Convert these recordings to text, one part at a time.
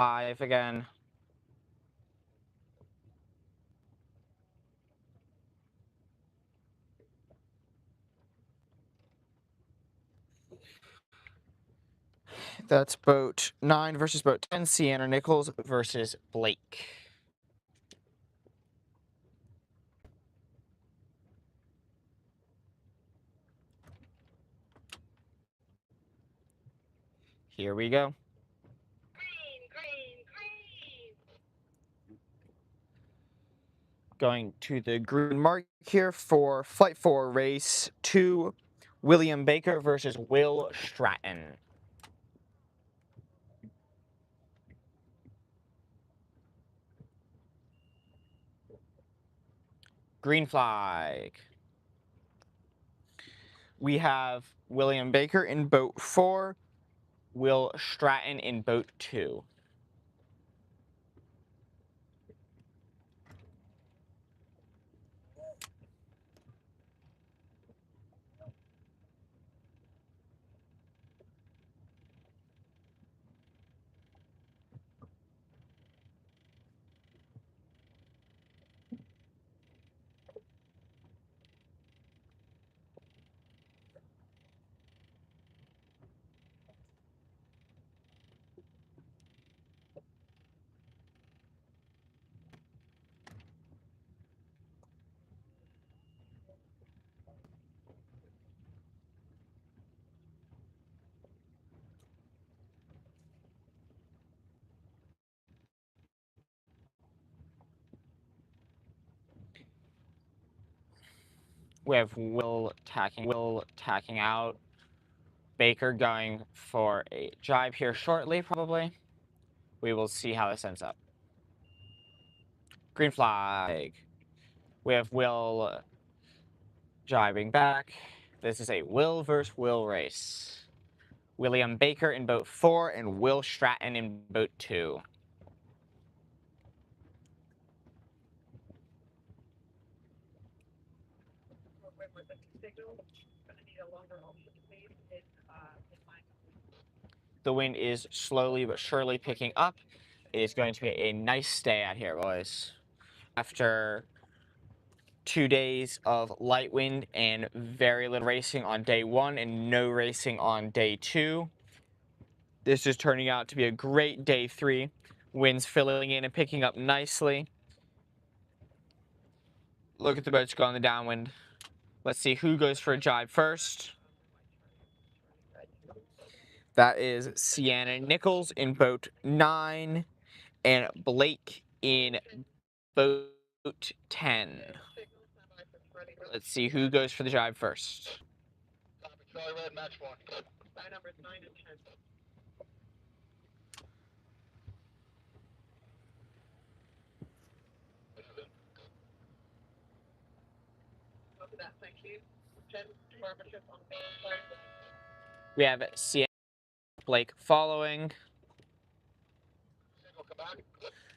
5 again. That's boat 9 versus boat 10. Sienna Nichols versus Blake. Here we go. Going to the green mark here for Flight 4 Race 2, William Baker versus Will Stratton. Green flag. We have William Baker in boat 4, Will Stratton in boat 2. We have Will tacking out. Baker going for a jibe here shortly, probably. We will see how this ends up. Green flag. We have Will jibing back. This is a Will versus Will race. William Baker in boat 4 and Will Stratton in boat 2. The wind is slowly but surely picking up. It is going to be a nice stay out here, boys. After 2 days of light wind and very little racing on day 1 and no racing on day 2, this is turning out to be a great day 3. Winds filling in and picking up nicely. Look at the boats going the downwind. Let's see who goes for a jibe first. That is Sienna Nichols in boat 9 and Blake in boat 10. Let's see who goes for the jibe first. Charlie Red, match 1. Numbers 9 and 10. Copy that, thank you. 10 partnership on the side. We have Sienna Blake following. Signal, come back.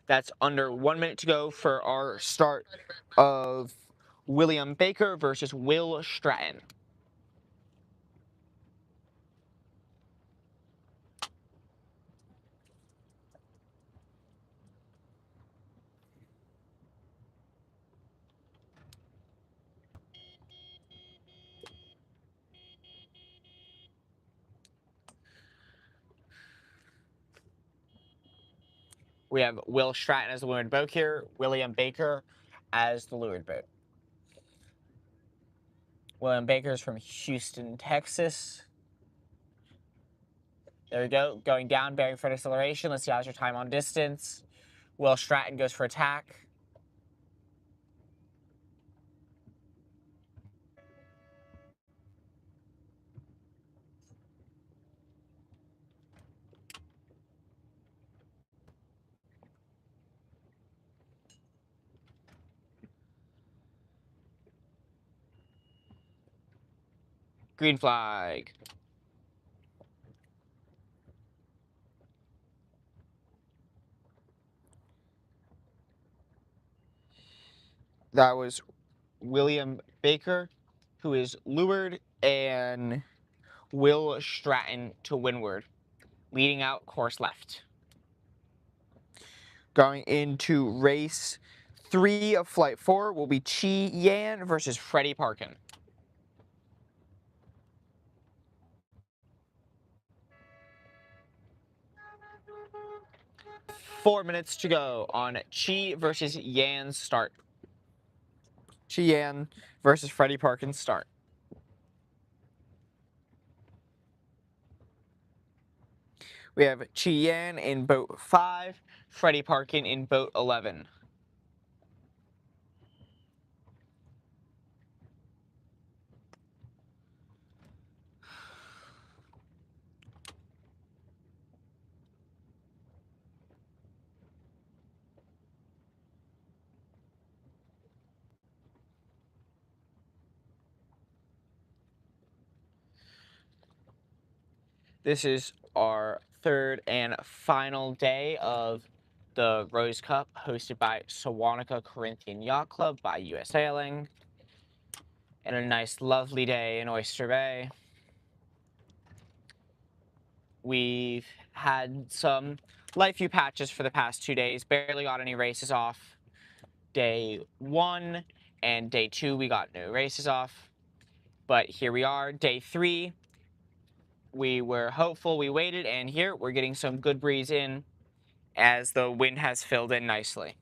That's under 1 minute to go for our start of William Baker versus Will Stratton. We have Will Stratton as the leeward boat here, William Baker as the leeward boat. William Baker is from Houston, Texas. There we go, going down, bearing for acceleration. Let's see how's your time on distance. Will Stratton goes for attack. Green flag. That was William Baker, who is leeward, and Will Stratton to windward, leading out course left. Going into race 3 of Flight 4 will be Chi Yan versus Freddie Parkin. Four minutes to go on Chi versus Yan's start. Chi Yan versus Freddie Parkin's start. We have Chi Yan in boat 5, Freddie Parkin in boat 11. This is our third and final day of the Rose Cup, hosted by Sewanaka Corinthian Yacht Club by US Sailing. And a nice, lovely day in Oyster Bay. We've had some light few patches for the past 2 days, barely got any races off. Day 1 and day 2, we got no races off. But here we are, day 3. We were hopeful, we waited, and here we're getting some good breeze in as the wind has filled in nicely.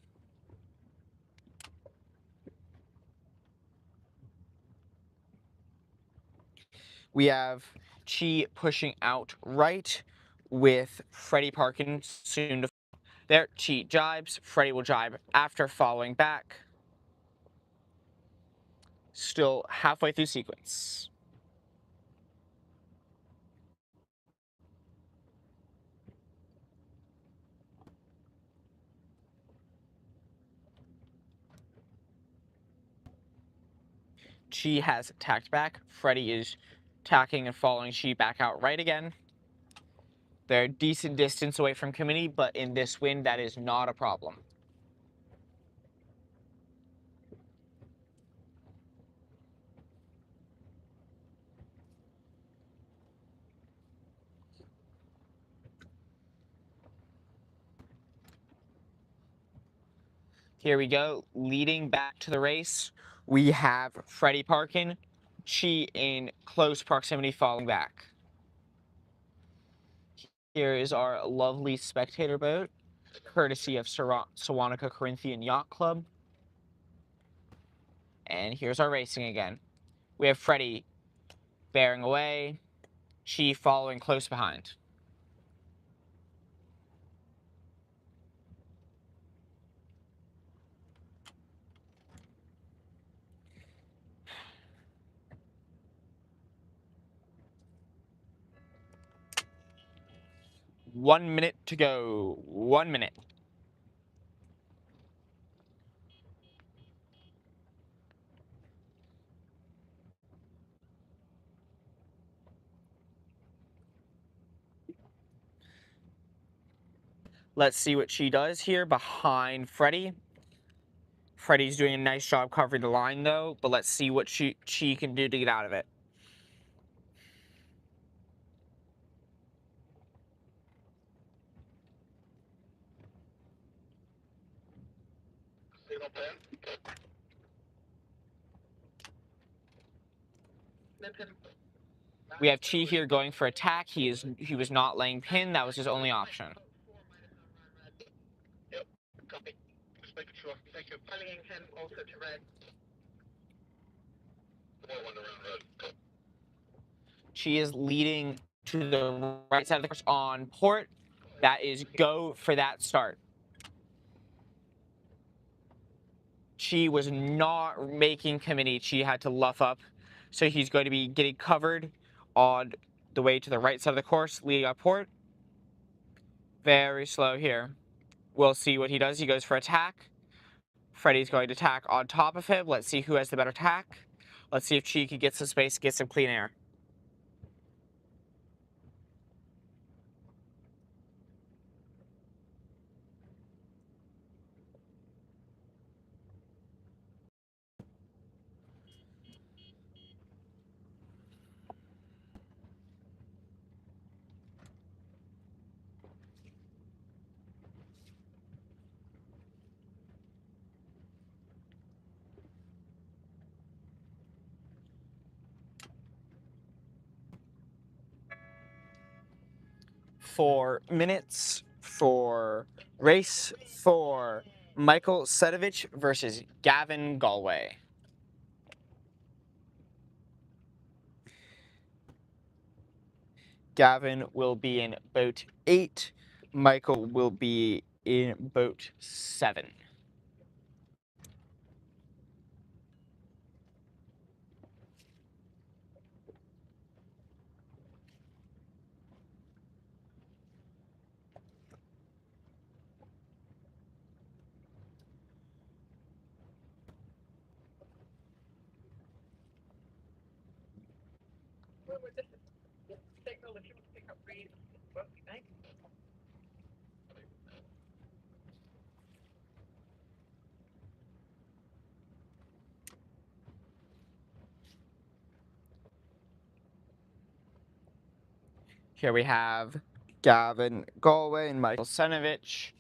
We have Chi pushing out right with Freddie Parkin soon to follow. There, Chi jibes, Freddie will jibe after following back. Still halfway through sequence. Chi has tacked back. Freddie is tacking and following Chi back out right again. They're a decent distance away from committee, but in this wind, that is not a problem. Here we go, leading back to the race. We have Freddie Parkin, Chi in close proximity following back. Here is our lovely spectator boat, courtesy of Sewanaka Corinthian Yacht Club. And here's our racing again. We have Freddie bearing away, Chi following close behind. One minute to go. 1 minute. Let's see what she does here behind Freddie. Freddie's doing a nice job covering the line though, but let's see what she can do to get out of it. Signal pin. We have Chi here going for attack. He was not laying pin. That was his only option. Yep, copy. Just making sure. Thank you. Following him also to red. Boy, one around red. Chi is leading to the right side of the course on port. That is go for that start. Chi was not making committee. Chi had to luff up. So he's going to be getting covered on the way to the right side of the course, leading up port. Very slow here. We'll see what he does. He goes for attack. Freddie's going to tack on top of him. Let's see who has the better tack. Let's see if Chi can get some space, get some clean air. 4 minutes for race 4, Michael Sedovich versus Gavin Galway. Gavin will be in boat 8. Michael will be in boat 7. Where was it? Signal if you want to pick up Reed. Well, thank you. Here we have Gavin Galway and Michael Sedovich.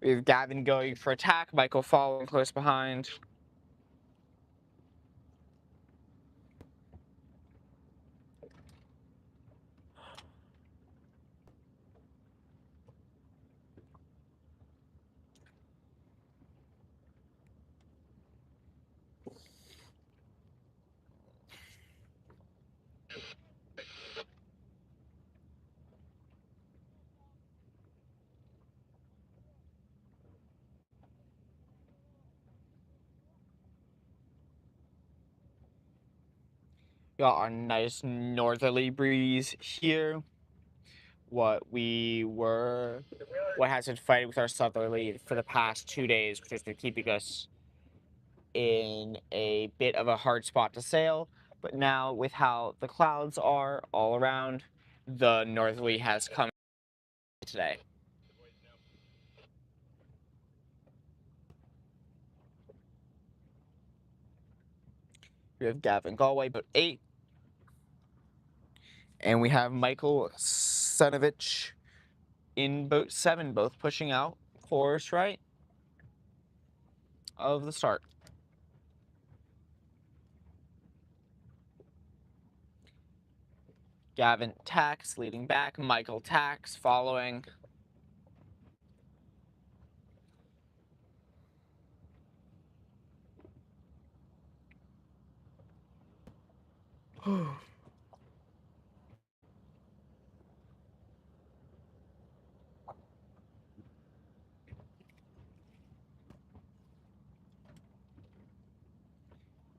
We have Gavin going for attack, Michael following close behind. Got our nice northerly breeze here. What has been fighting with our southerly for the past 2 days, which has been keeping us in a bit of a hard spot to sail. But now, with how the clouds are all around, the northerly has come today. We have Gavin Galway, boat 8. And we have Michael Sedovich in boat 7, both pushing out course right of the start. Gavin tacks, leading back. Michael tacks, following.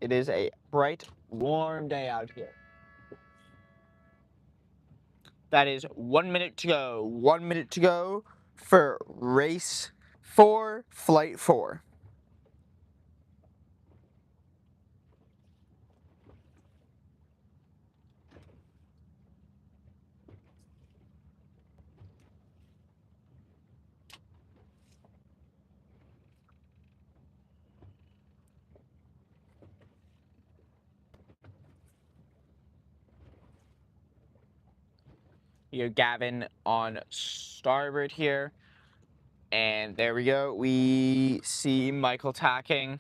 It is a bright, warm day out here. That is 1 minute to go. 1 minute to go for race 4, flight 4. You have Gavin on starboard here. And there we go. We see Michael tacking.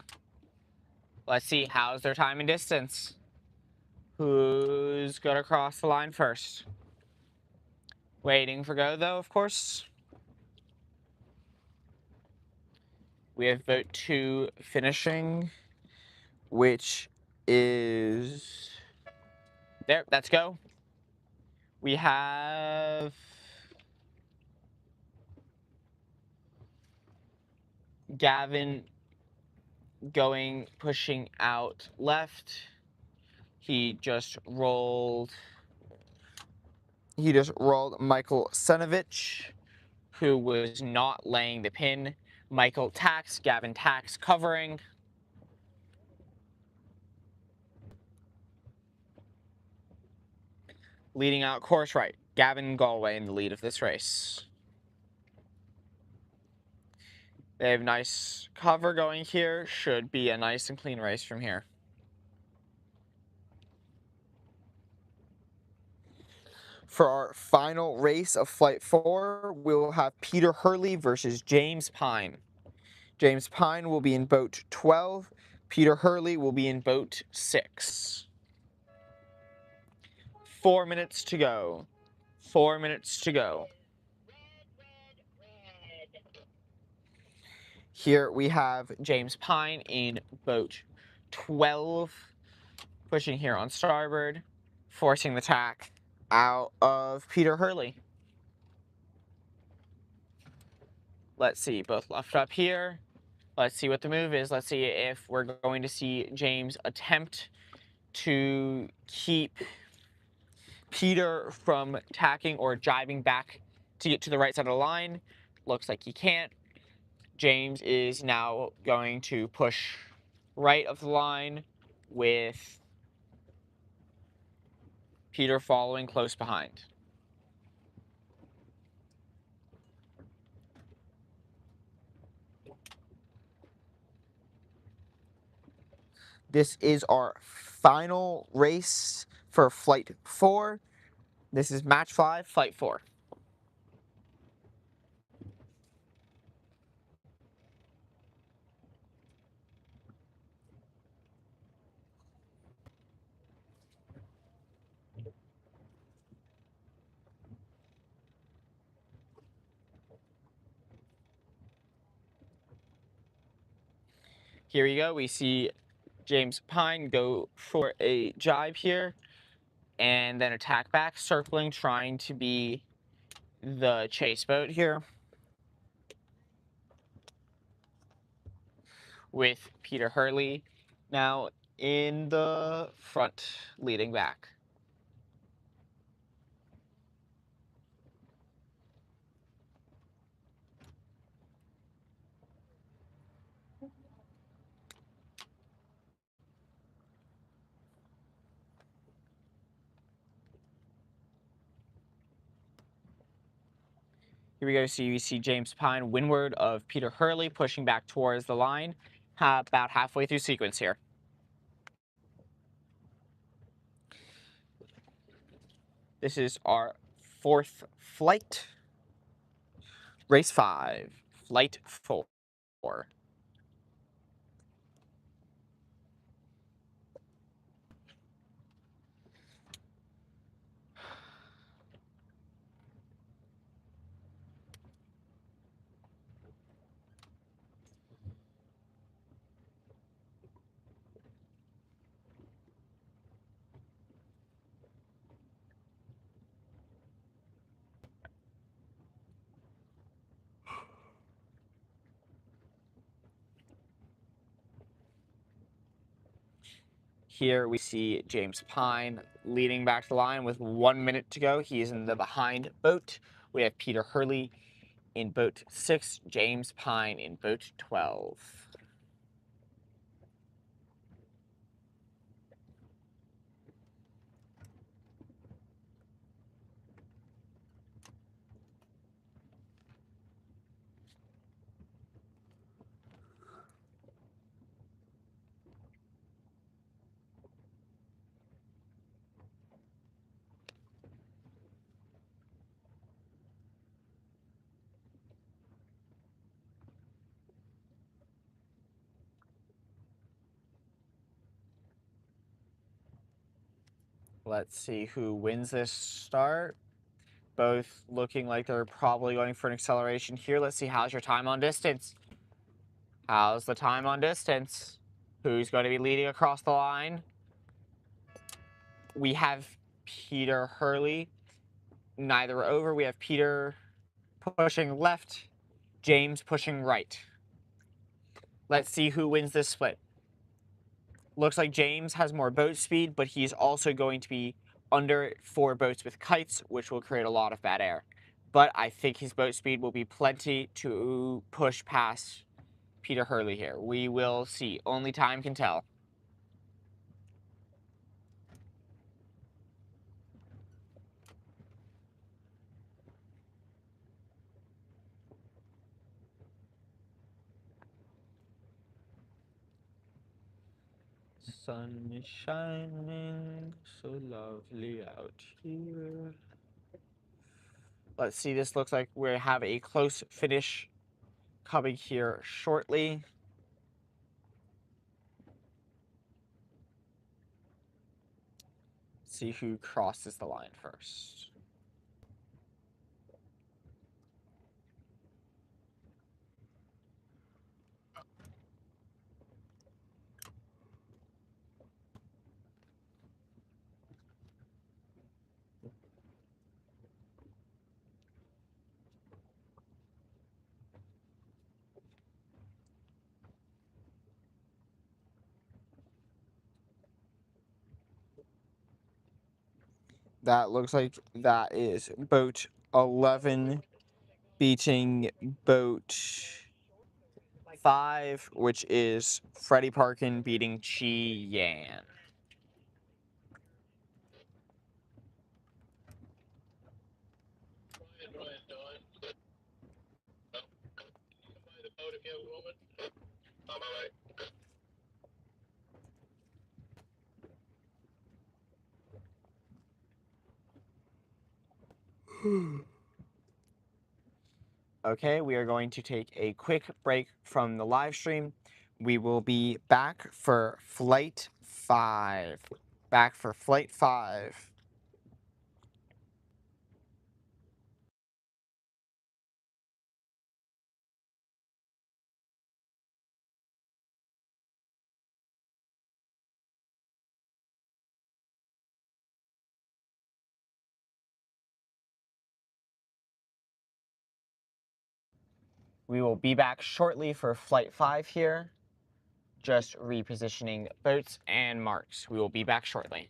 Let's see, how's their time and distance? Who's going to cross the line first? Waiting for go, though, of course. We have boat 2 finishing, which is... There, let's go. We have... Gavin pushing out left. He just rolled Michael Sedovich, who was not laying the pin. Michael tacks, Gavin tacks, covering. Leading out course right. Gavin Galway in the lead of this race. They have nice cover going here. Should be a nice and clean race from here. For our final race of Flight 4, we'll have Peter Hurley versus James Pine. James Pine will be in boat 12. Peter Hurley will be in boat 6. 4 minutes to go. 4 minutes to go. Here we have James Pine in boat 12, pushing here on starboard, forcing the tack out of Peter Hurley. Let's see, both left up here. Let's see what the move is. Let's see if we're going to see James attempt to keep Peter from tacking or jibing back to get to the right side of the line. Looks like he can't. James is now going to push right of the line with Peter following close behind. This is our final race for Flight 4. This is Match 5, Flight 4. Here we go. We see James Pine go for a jibe here and then attack back, circling, trying to be the chase boat here with Peter Hurley now in the front, leading back. Here we go. So you see James Pine windward of Peter Hurley, pushing back towards the line, about halfway through sequence here. This is our 4th flight. Race 5, Flight 4. Here we see James Pine leading back to the line with 1 minute to go. He is in the behind boat. We have Peter Hurley in boat 6, James Pine in boat 12. Let's see who wins this start. Both looking like they're probably going for an acceleration here. Let's see, how's your time on distance? How's the time on distance? Who's going to be leading across the line? We have Peter Hurley. Neither are over. We have Peter pushing left, James pushing right. Let's see who wins this split. Looks like James has more boat speed, but he's also going to be under 4 boats with kites, which will create a lot of bad air. But I think his boat speed will be plenty to push past Peter Hurley here. We will see. Only time can tell. Sun is shining so lovely out here. Let's see, this looks like we have a close finish coming here shortly. See who crosses the line first. That looks like that is boat 11 beating boat 5, which is Freddie Parkin beating Chi Yan. Ryan, Dawn. Oh, come by the boat if you have a moment. On my way. Okay, we are going to take a quick break from the live stream. We will be back for flight 5. Back for flight 5. We will be back shortly for flight 5 here. Just repositioning boats and marks. We will be back shortly.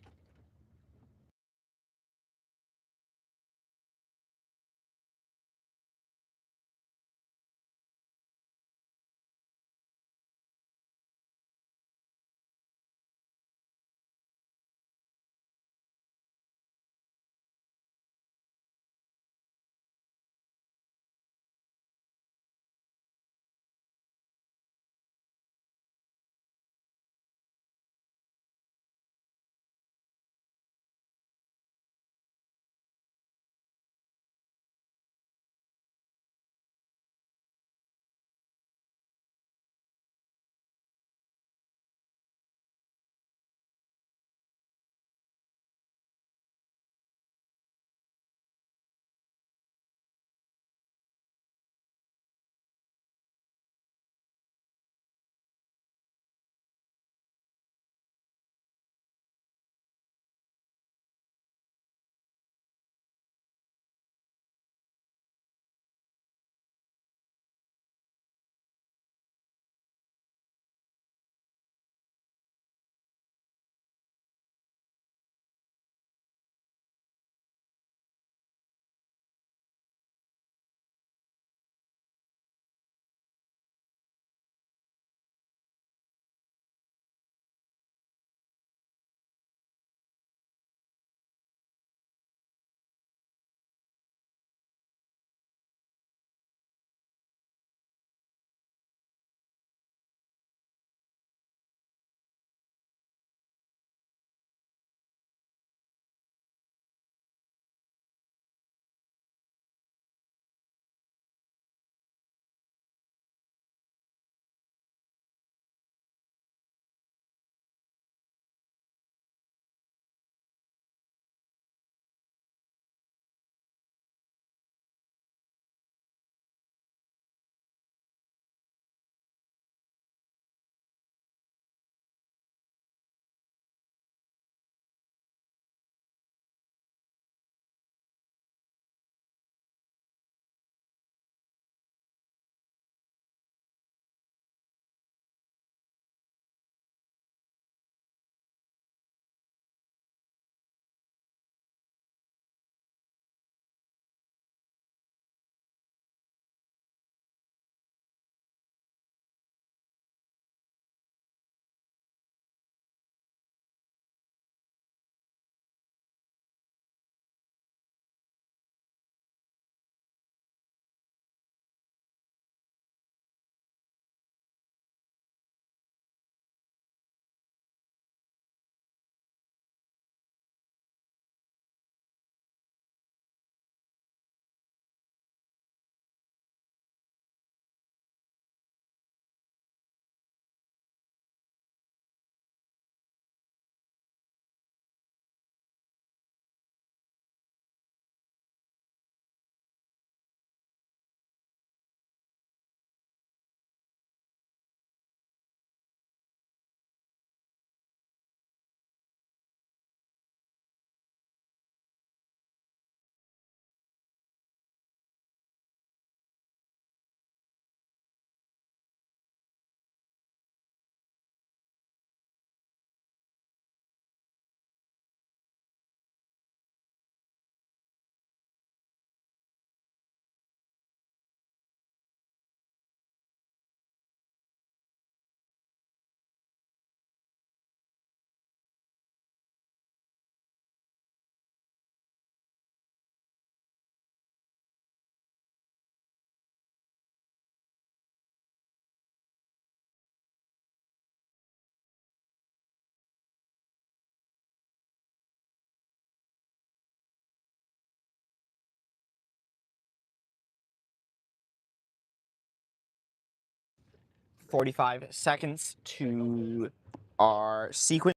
45 seconds to our sequence.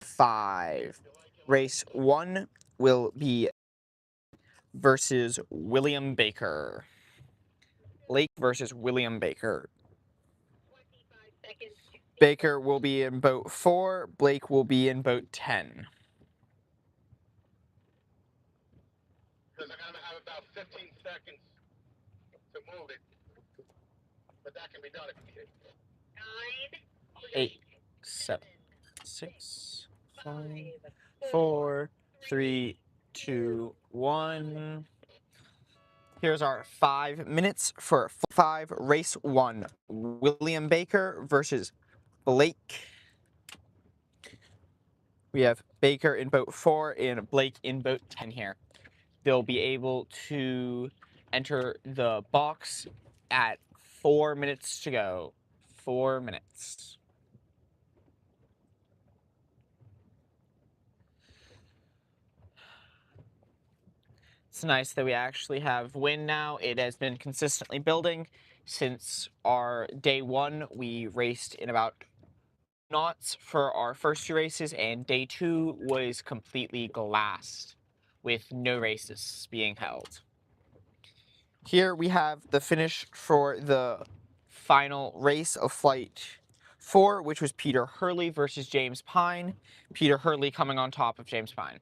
5. Race 1 will be versus William Baker. Blake versus William Baker. 25 seconds. Baker will be in boat 4. Blake will be in boat 10. Because I'm going to have about 15 seconds to move it. But that can be done if you need it. 9, 8, 7, 6, 5, 4, 3, 2, 1. Here's our 5 minutes for 5. Race 1. William Baker versus Blake. We have Baker in boat 4 and Blake in boat 10 here. They'll be able to enter the box at 4 minutes to go. 4 minutes. It's nice that we actually have wind now. It has been consistently building since our day 1. We raced in about knots for our first 2 races, and day 2 was completely glassed with no races being held. Here we have the finish for the final race of flight 4, which was Peter Hurley versus James Pine. Peter Hurley coming on top of James Pine.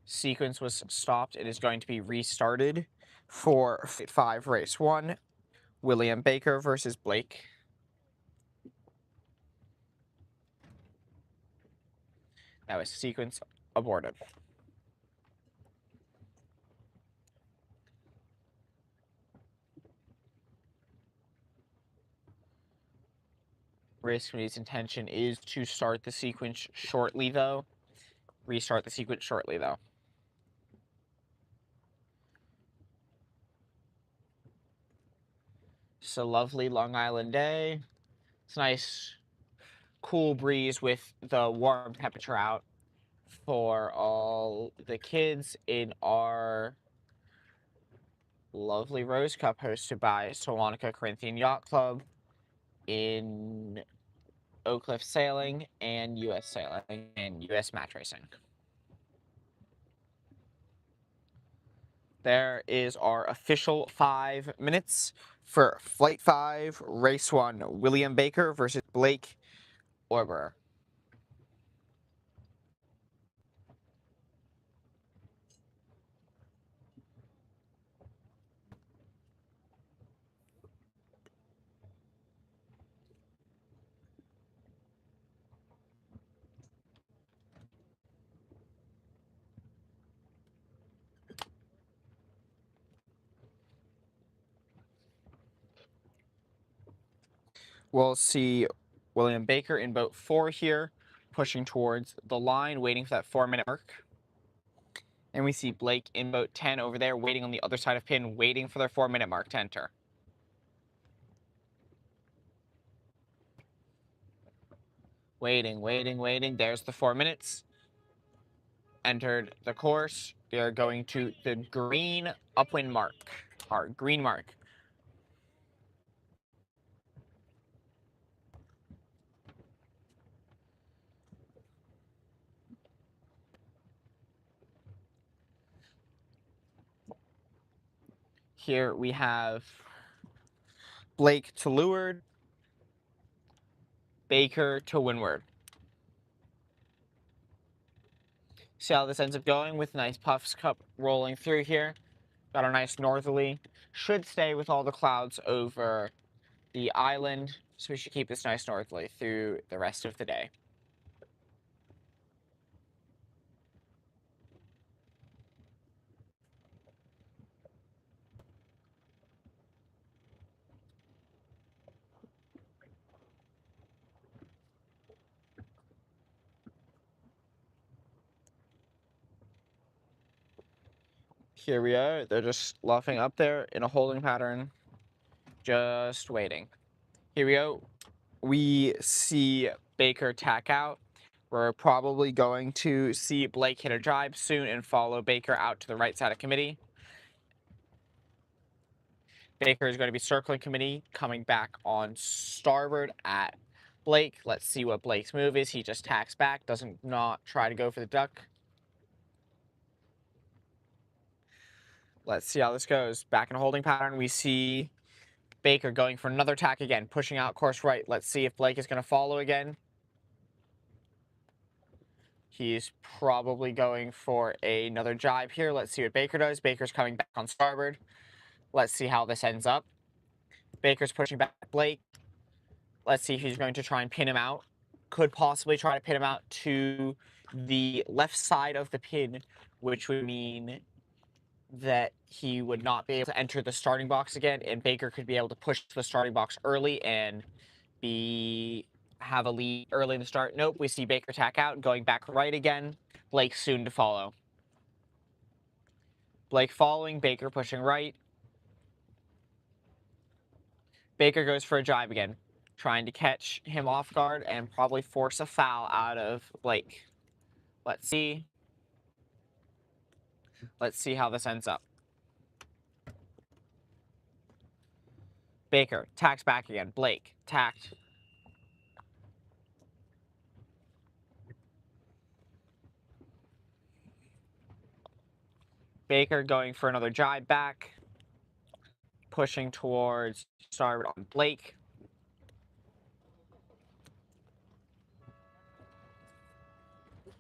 Sequence was stopped. It is going to be restarted for Flight 5, Race 1. William Baker versus Blake. That was sequence aborted. Race committee's intention is to start the sequence shortly, though. Restart the sequence shortly, though. It's a lovely Long Island day. It's a nice, cool breeze with the warm temperature out for all the kids in our lovely Rose Cup hosted by Salonica Corinthian Yacht Club in Oakcliff Sailing and US Sailing and US Match Racing. There is our official 5 minutes for Flight 5, Race 1, William Baker versus Blake Orber. We'll see William Baker in boat 4 here, pushing towards the line, waiting for that 4-minute mark. And we see Blake in boat 10 over there, waiting on the other side of pin, waiting for their 4-minute mark to enter. Waiting, waiting, waiting. There's the 4 minutes. Entered the course. They are going to the green upwind mark, or green mark. Here we have Blake to leeward, Baker to windward. See how this ends up going with nice puffs cup rolling through here. Got a nice northerly. Should stay with all the clouds over the island, so we should keep this nice northerly through the rest of the day. Here we are. They're just luffing up there in a holding pattern, just waiting. Here we go. We see Baker tack out. We're probably going to see Blake hit a drive soon and follow Baker out to the right side of committee. Baker is going to be circling committee, coming back on starboard at Blake. Let's see what Blake's move is. He just tacks back, doesn't not try to go for the duck. Let's see how this goes. Back in a holding pattern, we see Baker going for another tack again, pushing out course right. Let's see if Blake is going to follow again. He's probably going for another jibe here. Let's see what Baker does. Baker's coming back on starboard. Let's see how this ends up. Baker's pushing back Blake. Let's see if he's going to try and pin him out. Could possibly try to pin him out to the left side of the pin, which would mean that he would not be able to enter the starting box again, and Baker could be able to push the starting box early and have a lead early in the start. Nope, we see Baker tack out, going back right again. Blake soon to follow. Blake following, Baker pushing right. Baker goes for a jibe again, trying to catch him off guard and probably force a foul out of Blake. Let's see. Let's see how this ends up. Baker tacks back again. Blake tacked. Baker going for another jibe back. Pushing towards starboard on Blake.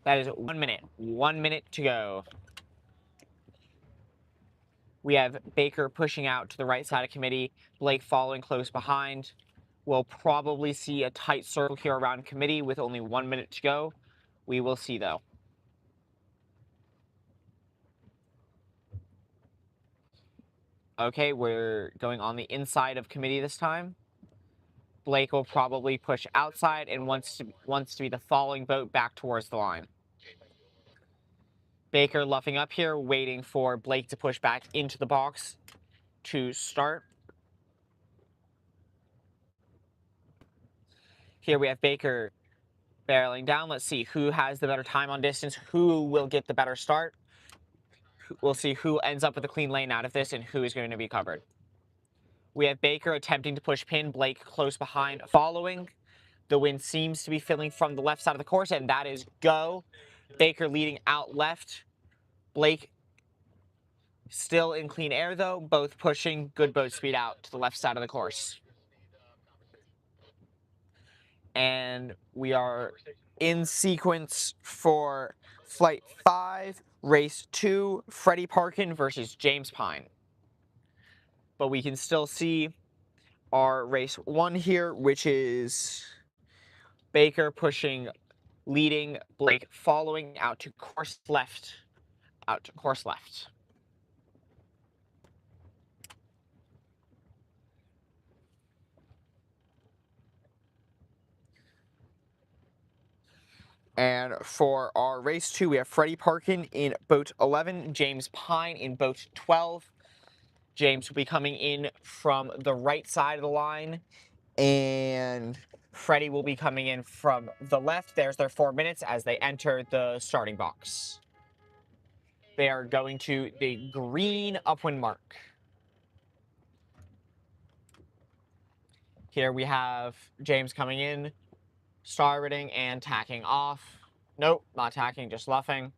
That is 1 minute. 1 minute to go. We have Baker pushing out to the right side of committee. Blake following close behind. We'll probably see a tight circle here around committee with only 1 minute to go. We will see, though. Okay, we're going on the inside of committee this time. Blake will probably push outside and wants to be the following boat back towards the line. Baker luffing up here, waiting for Blake to push back into the box to start. Here we have Baker barreling down. Let's see who has the better time on distance, who will get the better start. We'll see who ends up with a clean lane out of this and who is going to be covered. We have Baker attempting to push pin, Blake close behind following. The wind seems to be filling from the left side of the course, and that is go. Baker leading out left. Blake still in clean air, though, both pushing good boat speed out to the left side of the course. And we are in sequence for Flight 5, Race 2, Freddie Parkin versus James Pine. But we can still see our Race 1 here, which is Baker pushing, leading, Blake following out to course left. Out to course left. And for our Race 2, we have Freddie Parkin in boat 11, James Pine in boat 12. James will be coming in from the right side of the line, and Freddie will be coming in from the left. There's their 4 minutes as they enter the starting box. They are going to the green upwind mark. Here we have James coming in, starboarding and tacking off. Nope, not tacking, just luffing.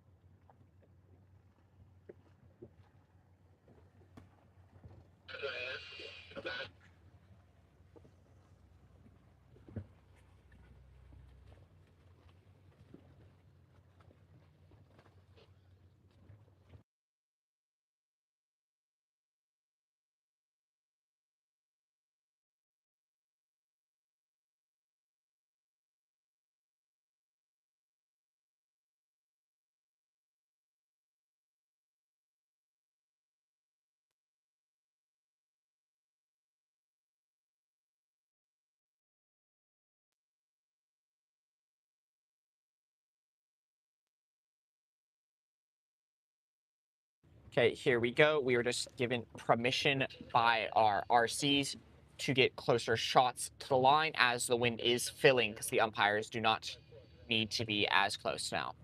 Okay, here we go. We were just given permission by our RCs to get closer shots to the line as the wind is filling because the umpires do not need to be as close now.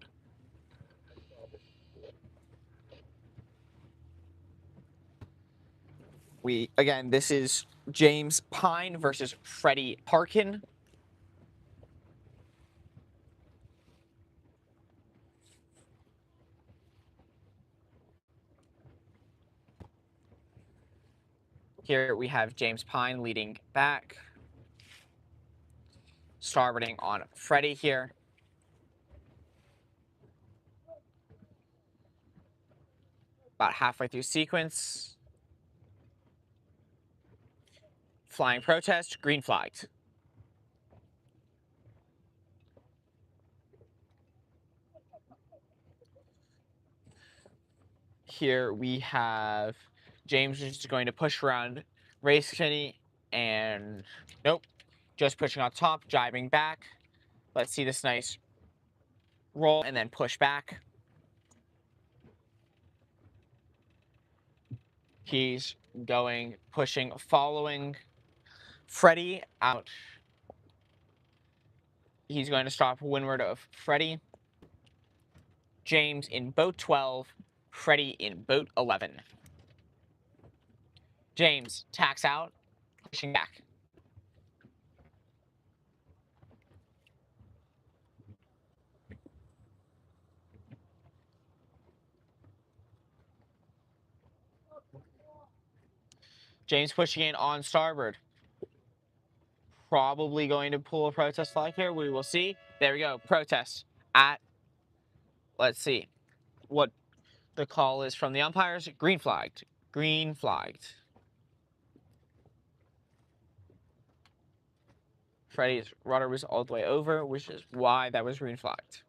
Again, this is James Pine versus Freddie Parkin. Here we have James Pine leading back. Starboarding on Freddie here. About halfway through sequence. Flying protest, green flagged. Here we have James just going to push around Race Kitty and nope, just pushing on top, jibing back. Let's see this nice roll and then push back. He's going, pushing, following Freddie out. He's going to stop windward of Freddie. James in boat 12, Freddie in boat 11. James tacks out, pushing back. James pushing in on starboard. Probably going to pull a protest flag here. We will see. There we go. Protest at, let's see what the call is from the umpires. Green flagged. Green flagged. Freddie's rudder was all the way over, which is why that was green flagged.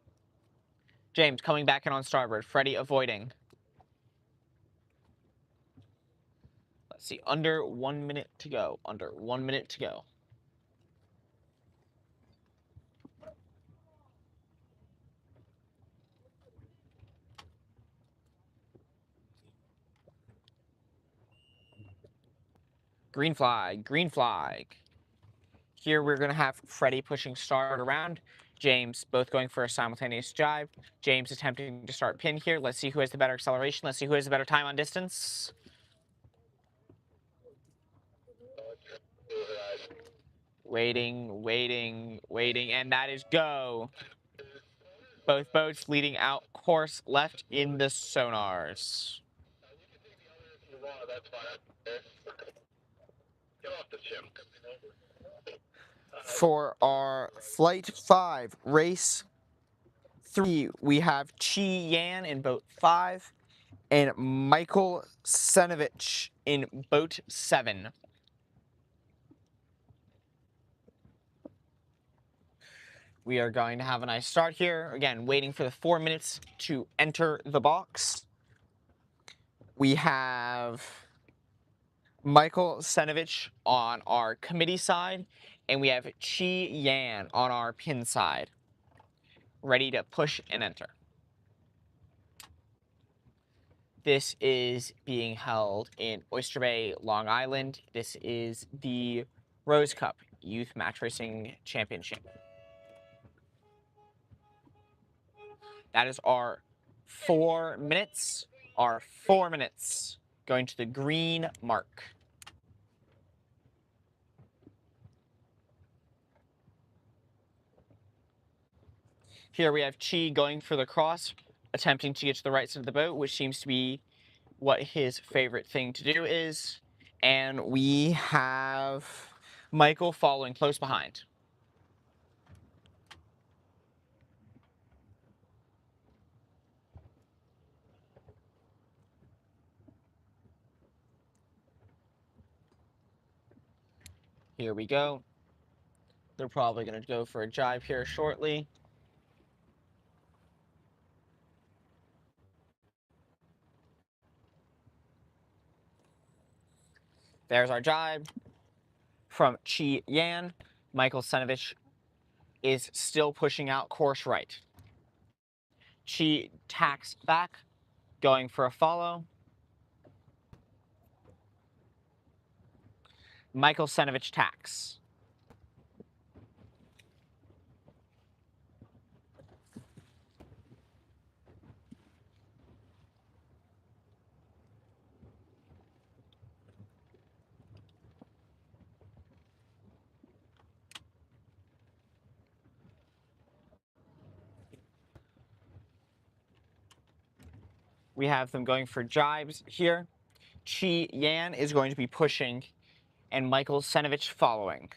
James coming back in on starboard. Freddie avoiding. Let's see. Under 1 minute to go. Under 1 minute to go. Green flag. Green flag. Here we're going to have Freddie pushing starboard around. James both going for a simultaneous jibe. James attempting to start pin here. Let's see who has the better acceleration. Let's see who has the better time on distance. Waiting, waiting, waiting, and that is go. Both boats leading out course left in the sonars. For our Flight 5 race 3, we have Chi Yan in boat 5 and Michael Senovich in boat 7. We are going to have a nice start here. Again, waiting for the 4 minutes to enter the box. We have Michael Senovich on our committee side, and we have Chi Yan on our pin side, ready to push and enter. This is being held in Oyster Bay, Long Island. This is the Rose Cup Youth Match Racing Championship. That is our 4 minutes. Our 4 minutes going to the green mark. Here we have Chi going for the cross, attempting to get to the right side of the boat, which seems to be what his favorite thing to do is. And we have Michael following close behind. Here we go. They're probably going to go for a jibe here shortly. There's our jibe from Chi Yan. Michael Senovich is still pushing out course right. Chi tacks back, going for a follow. Michael Senovich tacks. We have them going for jibes here. Chi Yan is going to be pushing, and Michael Senovich following.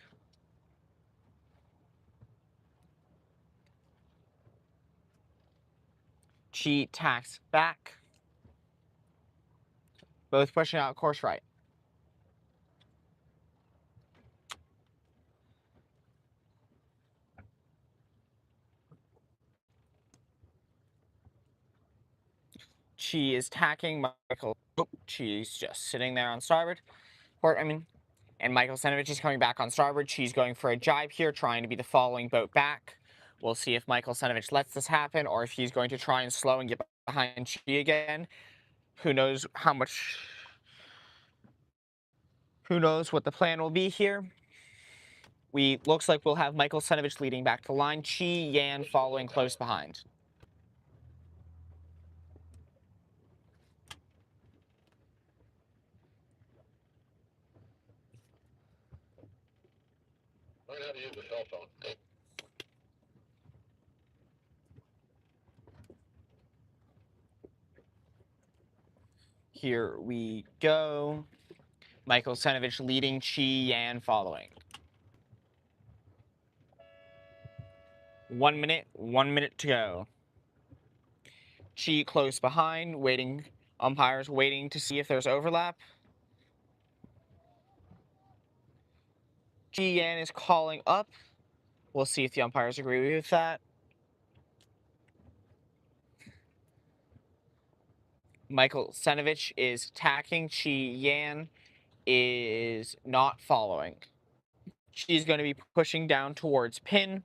Chi tacks back. Both pushing out course right. Chi is tacking. Michael. Oh, Chi's just sitting there on starboard. And Michael Senovich is coming back on starboard. Chi's going for a jibe here, trying to be the following boat back. We'll see if Michael Senovich lets this happen or if he's going to try and slow and get behind Chi again. Who knows how much... Who knows what the plan will be here. Looks like we'll have Michael Senovich leading back to line. Chi Yan following close behind. Learn how to use a cell phone. Here we go. Michael Senovich leading, Chi Yan following. 1 minute to go. Chi close behind, waiting, umpires waiting to see if there's overlap. Chi Yan is calling up. We'll see if the umpires agree with that. Michael Senovich is tacking. Chi Yan is not following. She's going to be pushing down towards pin.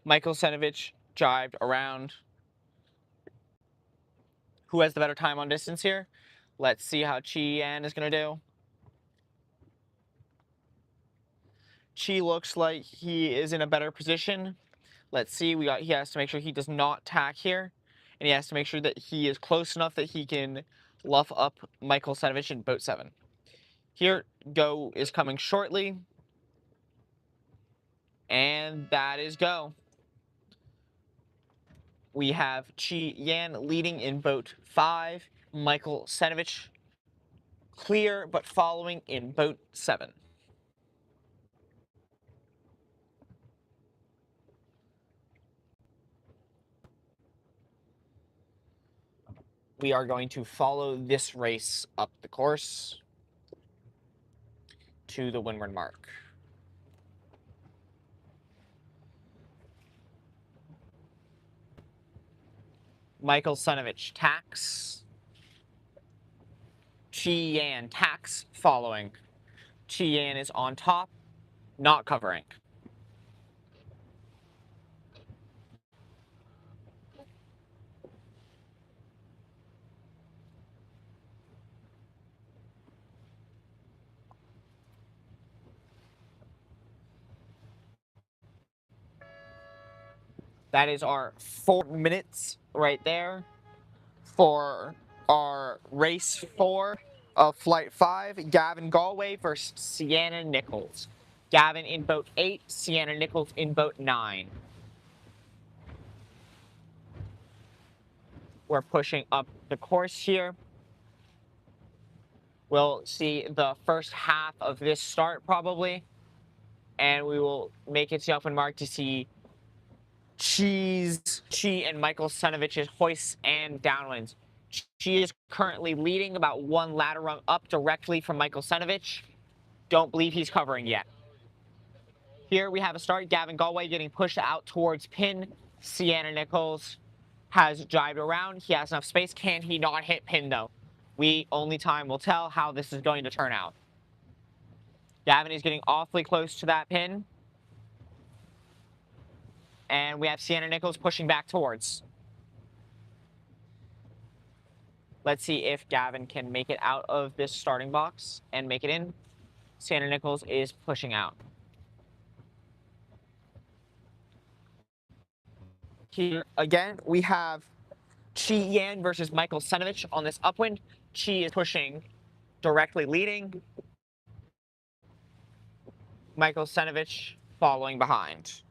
Michael Senovich jibed around. Who has the better time on distance here? Let's see how Chi Yan is going to do. Chi looks like he is in a better position. Let's see. He has to make sure he does not tack here. And he has to make sure that he is close enough that he can luff up Michael Senovich in boat 7. Here, go is coming shortly. And that is go. We have Chi Yan leading in boat 5. Michael Senovich clear, but following in boat 7. We are going to follow this race up the course to the windward mark. Michael Senovich tacks. Chi Yan tacks following. Chi Yan is on top, not covering. That is our 4 minutes right there for our race 4 of Flight 5. Gavin Galway versus Sienna Nichols. Gavin in boat 8, Sienna Nichols in boat 9. We're pushing up the course here. We'll see the first half of this start probably. And we will make it to the open mark to see Chi and Michael Senovich's hoists and downwinds. Chi is currently leading about 1 ladder rung up directly from Michael Senovich. Don't believe he's covering yet. Here we have a start. Gavin Galway getting pushed out towards pin. Sienna Nichols has jibed around. He has enough space. Can he not hit pin though? Only time will tell how this is going to turn out. Gavin is getting awfully close to that pin. And we have Sienna Nichols pushing back towards. Let's see if Gavin can make it out of this starting box and make it in. Sienna Nichols is pushing out. Here again, we have Chi Yan versus Michael Senovich on this upwind. Chi is pushing, directly leading. Michael Senovich following behind.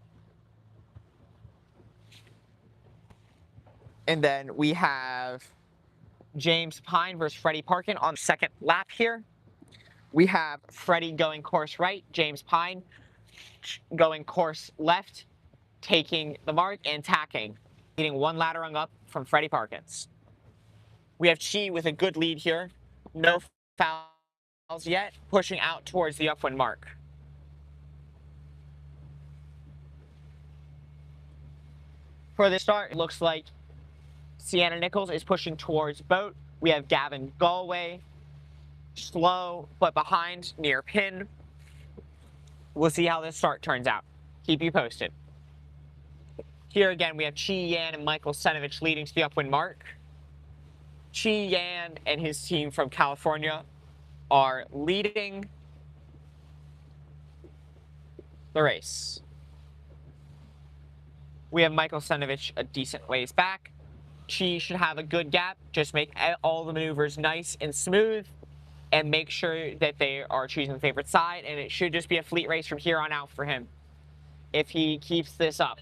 And then we have James Pine versus Freddie Parkin on the second lap here. We have Freddie going course right, James Pine going course left, taking the mark and tacking, getting one ladder rung up from Freddie Parkins. We have Chi with a good lead here. No fouls yet, pushing out towards the upwind mark. For the start, it looks like Sienna Nichols is pushing towards boat. We have Gavin Galway, slow, but behind near pin. We'll see how this start turns out. Keep you posted. Here again, we have Chi Yan and Michael Senovich leading to the upwind mark. Chi Yan and his team from California are leading the race. We have Michael Senovich a decent ways back. Chi should have a good gap. Just make all the maneuvers nice and smooth and make sure that they are choosing the favorite side, and it should just be a fleet race from here on out for him if he keeps this up.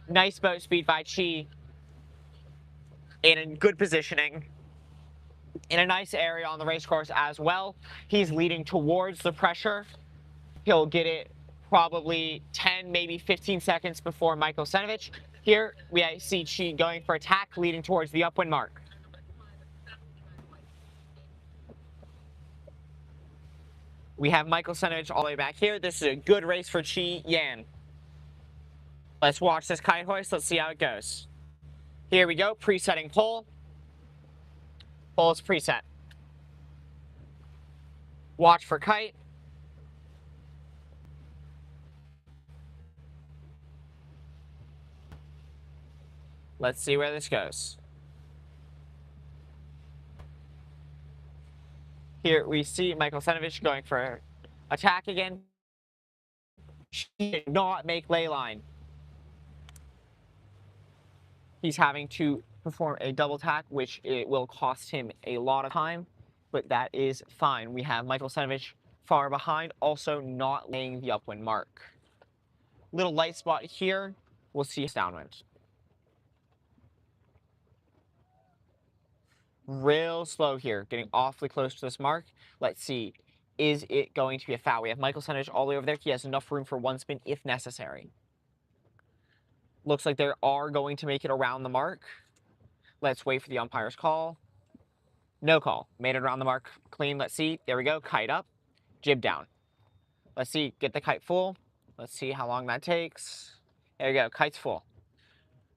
Nice boat speed by Chi in good positioning in a nice area on the race course as well. He's leading towards the pressure. He'll get it probably 10, maybe 15 seconds before Michael Senovich. Here we see Chi going for attack, leading towards the upwind mark. We have Michael Senovich all the way back here. This is a good race for Chi Yan. Let's watch this kite hoist. Let's see how it goes. Here we go, presetting pole. Pole is preset. Watch for kite. Let's see where this goes. Here we see Michael Senovich going for attack again. She did not make ley line. He's having to perform a double tack, which it will cost him a lot of time, but that is fine. We have Michael Senovich far behind, also not laying the upwind mark. Little light spot here. We'll see us downwind. Real slow here, getting awfully close to this mark. Let's see. Is it going to be a foul? We have Michael Senovich all the way over there. He has enough room for one spin if necessary. Looks like they are going to make it around the mark. Let's wait for the umpire's call. No call. Made it around the mark clean. Let's see. There we go. Kite up. Jib down. Let's see. Get the kite full. Let's see how long that takes. There we go. Kite's full.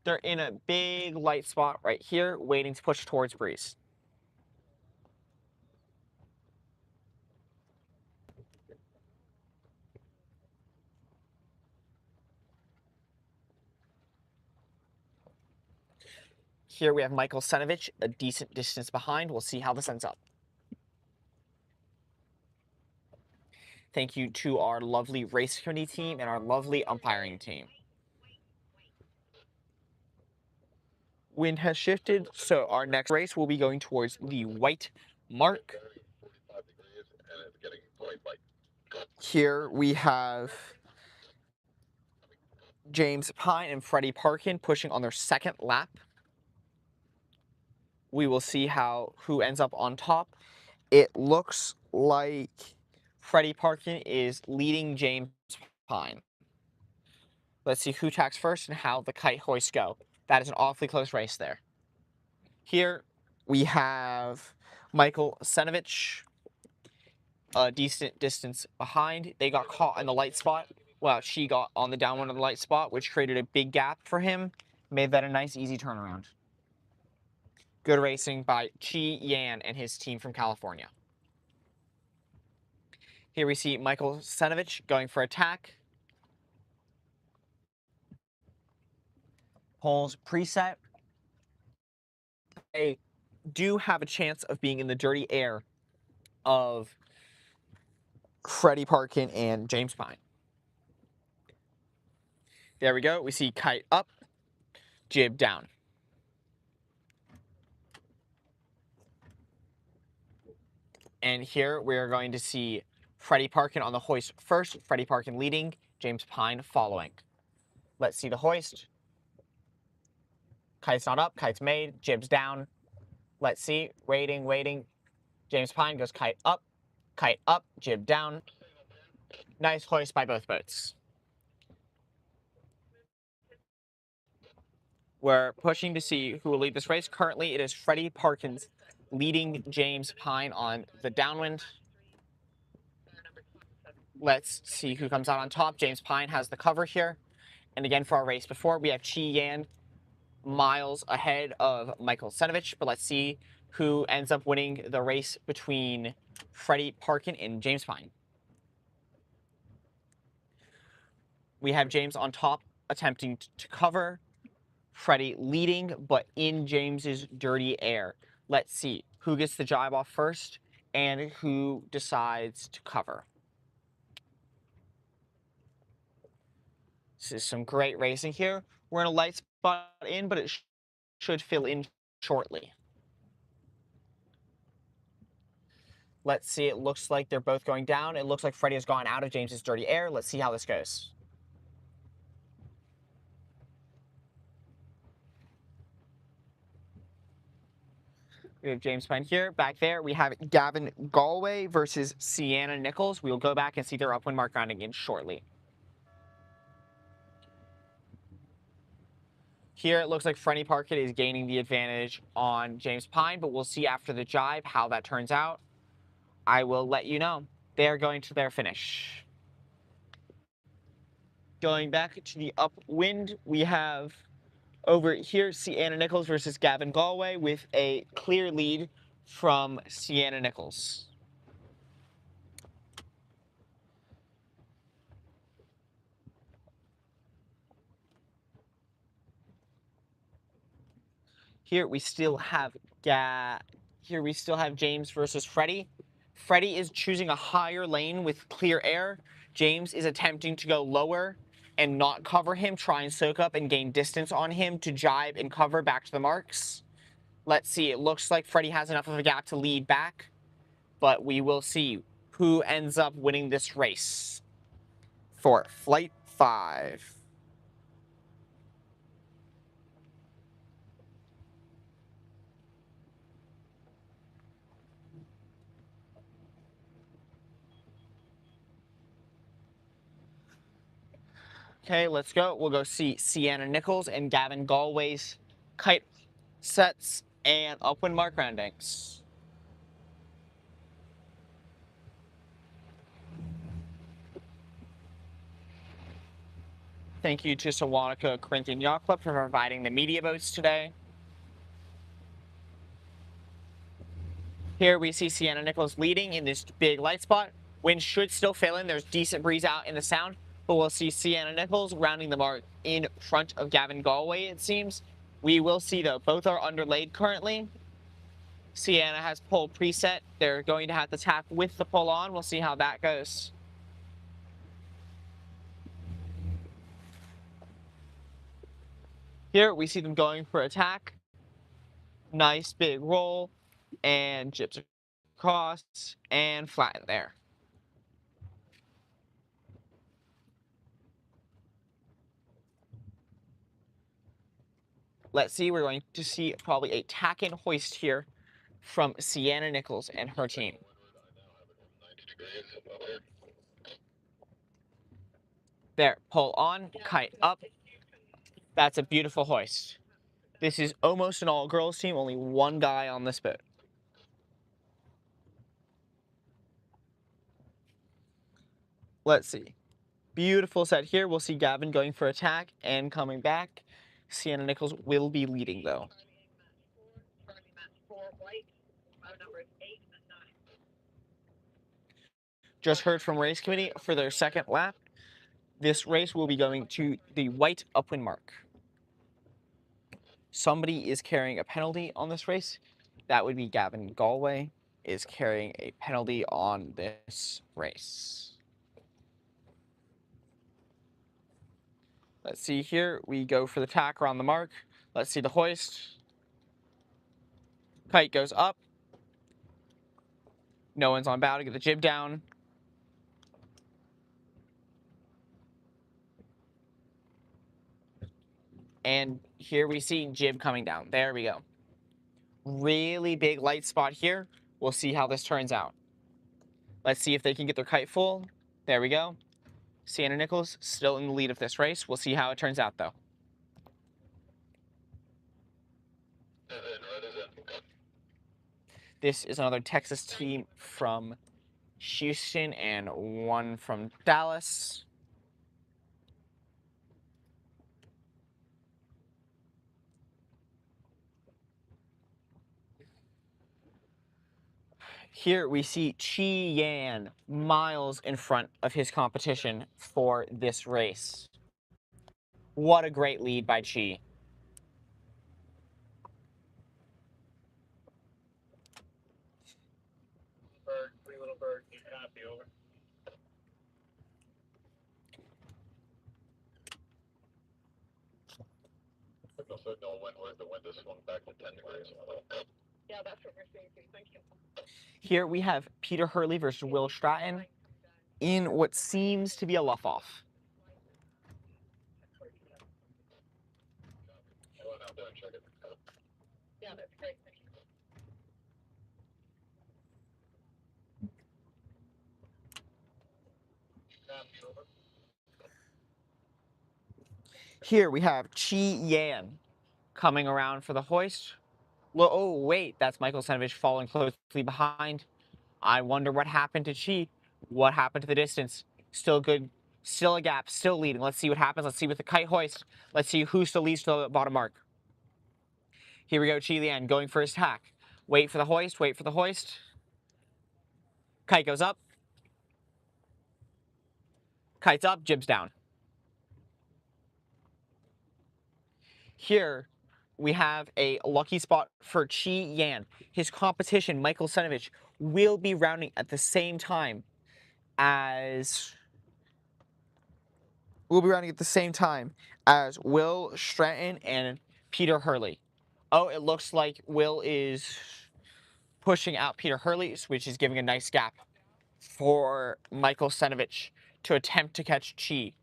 They're in a big light spot right here, waiting to push towards breeze. Here we have Michael Senovich a decent distance behind. We'll see how this ends up. Thank you to our lovely race committee team and our lovely umpiring team. Wind has shifted, so our next race will be going towards the white mark. 45 degrees, and it's getting quite light. Here we have James Pine and Freddie Parkin pushing on their second lap. We will see who ends up on top. It looks like Freddie Parkin is leading James Pine. Let's see who tacks first and how the kite hoists go. That is an awfully close race there. Here we have Michael Senovich a decent distance behind. They got caught in the light spot. Well, she got on the downwind of the light spot, which created a big gap for him. Made that a nice, easy turnaround. Good racing by Chi Yan and his team from California. Here we see Michael Senovich going for attack. Poles preset. They do have a chance of being in the dirty air of Freddie Parkin and James Pine. There we go. We see kite up, jib down. And here we are going to see Freddie Parkin on the hoist first, Freddie Parkin leading, James Pine following. Let's see the hoist. Kite's not up, kite's made, jib's down. Let's see. Waiting. James Pine goes kite up, jib down. Nice hoist by both boats. We're pushing to see who will lead this race. Currently, it is Freddie Parkins leading James Pine on the downwind. Let's see who comes out on top. James Pine has the cover here. And again, for our race before, we have Chi Yan miles ahead of Michael Senovich. But let's see who ends up winning the race between Freddie Parkin and James Pine. We have James on top attempting to cover. Freddie leading, but in James's dirty air. Let's see who gets the jibe off first and who decides to cover. This is some great racing here. We're in a light spot in, but it should fill in shortly. Let's see. It looks like they're both going down. It looks like Freddie has gone out of James's dirty air. Let's see how this goes. We have James Pine here. Back there, we have Gavin Galway versus Sienna Nichols. We'll go back and see their upwind mark rounding in shortly. Here, it looks like Freddie Parkin is gaining the advantage on James Pine, but we'll see after the jibe how that turns out. I will let you know. They're going to their finish. Going back to the upwind, we have over here Sienna Nichols versus Gavin Galway with a clear lead from Sienna Nichols. Here we still have James versus Freddie. Freddie is choosing a higher lane with clear air. James is attempting to go lower and not cover him, try and soak up and gain distance on him to jibe and cover back to the marks. Let's see. It looks like Freddie has enough of a gap to lead back, but we will see who ends up winning this race for Flight 5. Okay, let's go. We'll go see Sienna Nichols and Gavin Galway's kite sets and upwind mark roundings. Thank you to Sawanica Corinthian Yacht Club for providing the media boats today. Here we see Sienna Nichols leading in this big light spot. Wind should still fill in. There's decent breeze out in the sound, but we'll see Sienna Nichols rounding the mark in front of Gavin Galway, it seems. We will see, though. Both are underlaid currently. Sienna has pole preset. They're going to have to tap with the pole on. We'll see how that goes. Here we see them going for attack. Nice big roll and jibs across and flatten there. Let's see, we're going to see probably a tack and hoist here from Sienna Nichols and her team. There, pull on, kite up. That's a beautiful hoist. This is almost an all-girls team, only one guy on this boat. Let's see. Beautiful set here. We'll see Gavin going for attack and coming back. Sienna Nichols will be leading, though. Just heard from race committee for their second lap. This race will be going to the white upwind mark. Somebody is carrying a penalty on this race. That would be Gavin Galway is carrying a penalty on this race. Let's see here. We go for the tack around the mark. Let's see the hoist. Kite goes up. No one's on bow to get the jib down. And here we see jib coming down. There we go. really big light spot here. We'll see how this turns out. Let's see if they can get their kite full. There we go. Sienna Nichols still in the lead of this race. We'll see how it turns out, though. This is another Texas team from Houston and one from Dallas. Here we see Chi Yan miles in front of his competition for this race. What a great lead by Chi. Bird, pretty little bird, you copy, over. Signal when the wind is swung back to 10 degrees. Yeah, that's what we're seeing too. Thank you. Here we have Peter Hurley versus Will Stratton in what seems to be a luff-off. Go on out there and check it. Yeah, that's great. Thank you. Copy, over. Here we have Chi Yan coming around for the hoist. Well, oh, wait, that's Michael Senovich falling closely behind. I wonder what happened to Chi. What happened to the distance? Still good, still a gap, still leading. Let's see what happens. Let's see with the kite hoist. Let's see who still leads to the bottom mark. Here we go, Chi Yan going for his tack. Wait for the hoist, wait for the hoist. Kite goes up. Kite's up, jib's down. Here we have a lucky spot for Chi Yan. His competition, Michael Senovich, will be rounding at the same time as Will Stratton and Peter Hurley. Oh, it looks like Will is pushing out Peter Hurley, which is giving a nice gap for Michael Senovich to attempt to catch Chi.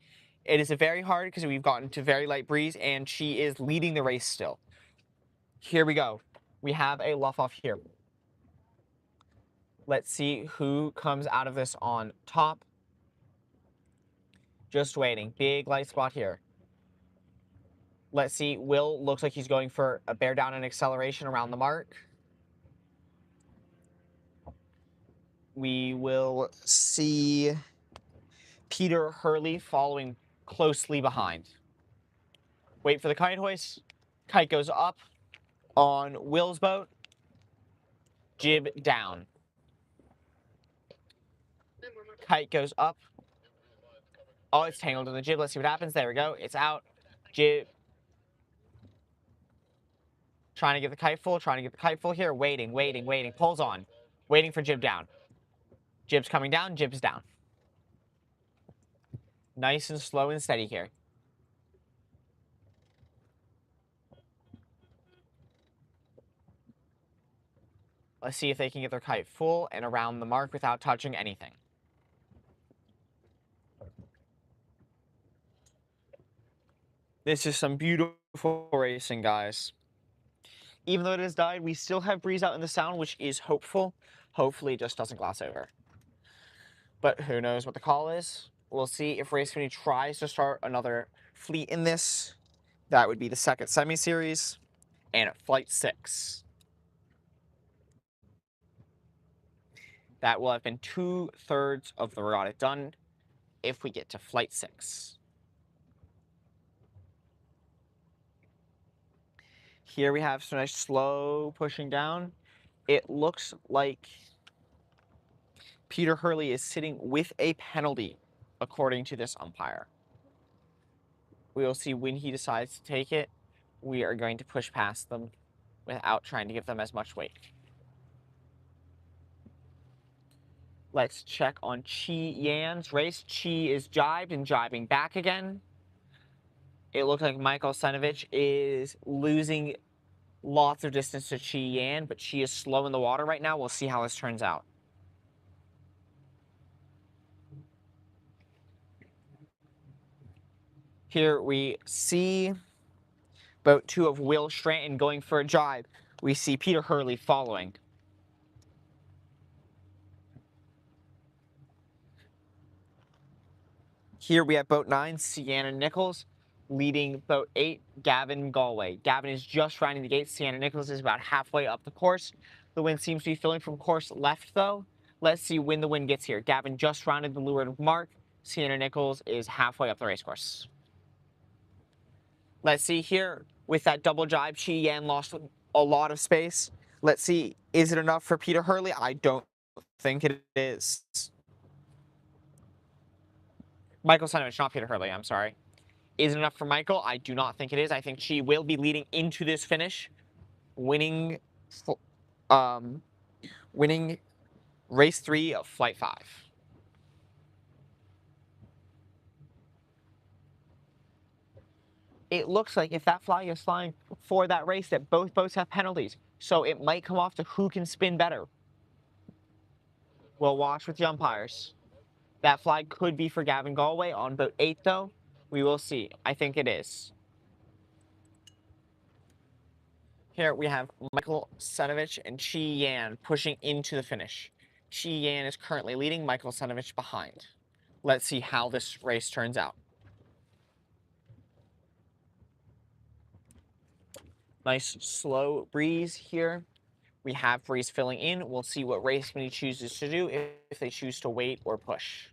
It is a very hard because we've gotten to very light breeze and Chi is leading the race still. Here we go. We have a luff off here. Let's see who comes out of this on top. Just waiting. Big light spot here. Let's see. Will looks like he's going for a bear down and acceleration around the mark. We will see Peter Hurley following closely behind. Wait for the kite hoist. Kite goes up on Will's boat. Jib down. Kite goes up. Oh, it's tangled in the jib. Let's see what happens. There we go. It's out. Jib. Trying to get the kite full. Trying to get the kite full here. Waiting, waiting, waiting. Pulls on. Waiting for jib down. Jib's coming down. Jib's down. Nice and slow and steady here. Let's see if they can get their kite full and around the mark without touching anything. This is some beautiful racing, guys. Even though it has died, we still have breeze out in the sound, which is hopeful. Hopefully it just doesn't gloss over. But who knows what the call is. We'll see if Race 20 tries to start another fleet in this. That would be the second semi-series and Flight 6. That will have been 2/3 of the regatta done if we get to Flight 6. Here we have some nice slow pushing down. It looks like Peter Hurley is sitting with a penalty, according to this umpire. We will see when he decides to take it. We are going to push past them without trying to give them as much weight. Let's check on Chi Yan's race. Chi is jibed and jibing back again. It looks like Michael Senovich is losing lots of distance to Chi Yan, but Chi is slow in the water right now. We'll see how this turns out. Here we see boat 2 of Will Stratton going for a jibe. We see Peter Hurley following. Here we have boat 9, Sienna Nichols, leading boat 8, Gavin Galway. Gavin is just rounding the gate. Sienna Nichols is about halfway up the course. The wind seems to be filling from course left, though. Let's see when the wind gets here. Gavin just rounded the leeward mark. Sienna Nichols is halfway up the race course. Let's see here. With that double jibe, Chi Yan lost a lot of space. Let's see, is it enough for Peter Hurley? I don't think it is. Michael Senovich, not Peter Hurley, I'm sorry. Is it enough for Michael? I do not think it is. I think she will be leading into this finish, winning race 3 of flight 5. It looks like if that flag is flying for that race, that both boats have penalties. So it might come off to who can spin better. We'll watch with the umpires. That flag could be for Gavin Galway on boat 8, though. We will see. I think it is. Here we have Michael Senovich and Chi Yan pushing into the finish. Chi Yan is currently leading, Michael Senovich behind. Let's see how this race turns out. Nice slow breeze here. We have breeze filling in. We'll see what race committee chooses to do, if they choose to wait or push.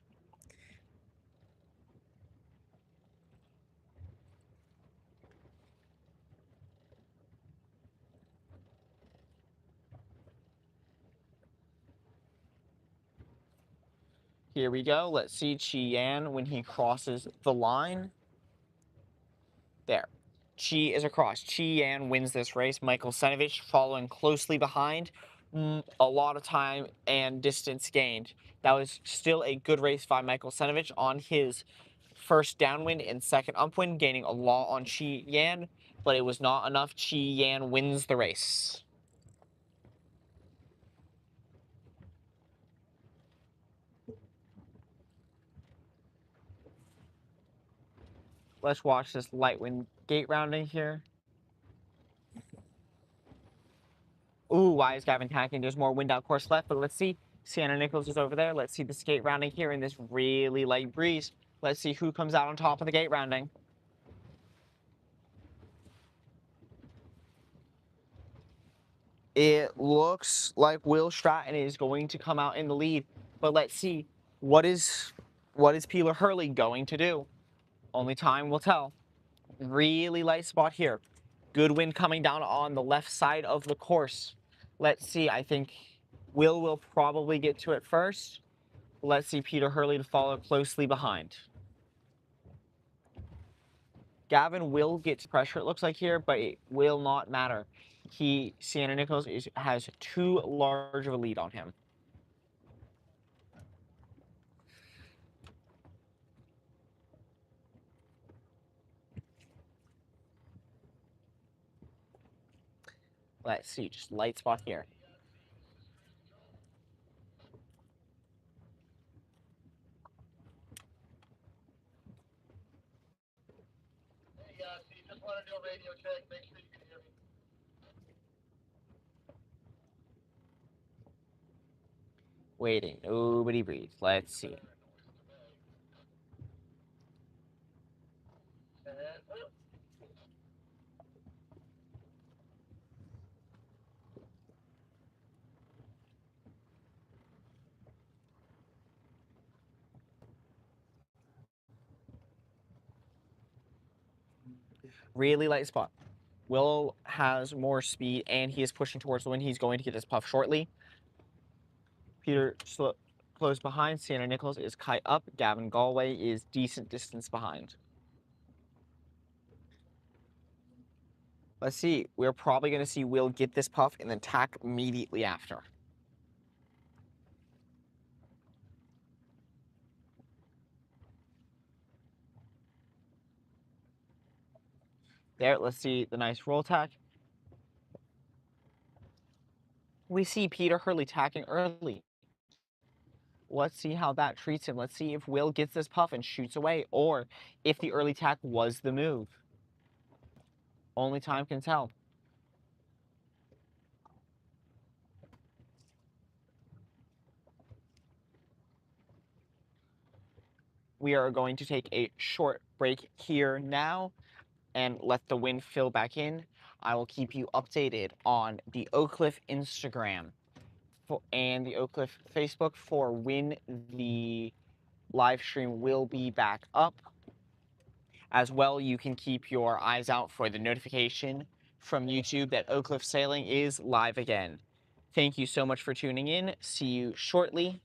Here we go. Let's see Chi Yan when he crosses the line. There. Chi is across. Chi Yan wins this race. Michael Senovich following closely behind. A lot of time and distance gained. That was still a good race by Michael Senovich on his first downwind and second upwind, gaining a lot on Chi Yan, but it was not enough. Chi Yan wins the race. Let's watch this light wind gate rounding here. Ooh, why is Gavin tacking? There's more wind out course left, but let's see. Sienna Nichols is over there. Let's see the gate rounding here in this really light breeze. Let's see who comes out on top of the gate rounding. It looks like Will Stratton is going to come out in the lead, but let's see. What is Peter Hurley going to do? Only time will tell. Really light spot here. Good wind coming down on the left side of the course. Let's see. I think Will probably get to it first. Let's see Peter Hurley to follow closely behind. Gavin will get pressure, it looks like here, but it will not matter. Sienna Nichols has too large of a lead on him. Let's see, just light spot here. Hey, so you just want to do a radio check, make sure you can hear me. Waiting, nobody breathes. Let's see. Really light spot. Will has more speed and he is pushing towards the wind. He's going to get this puff shortly. Peter close behind. Sienna Nichols is kite up. Gavin Galway is decent distance behind. Let's see. We're probably going to see Will get this puff and then tack immediately after. There, let's see the nice roll tack. We see Peter Hurley tacking early. Let's see how that treats him. Let's see if Will gets this puff and shoots away, or if the early tack was the move. Only time can tell. we are going to take a short break here now and let the wind fill back in. I will keep you updated on the Oakcliff Instagram and the Oakcliff Facebook for when the live stream will be back up. As well, you can keep your eyes out for the notification from YouTube that Oakcliff Sailing is live again. Thank you so much for tuning in. See you shortly.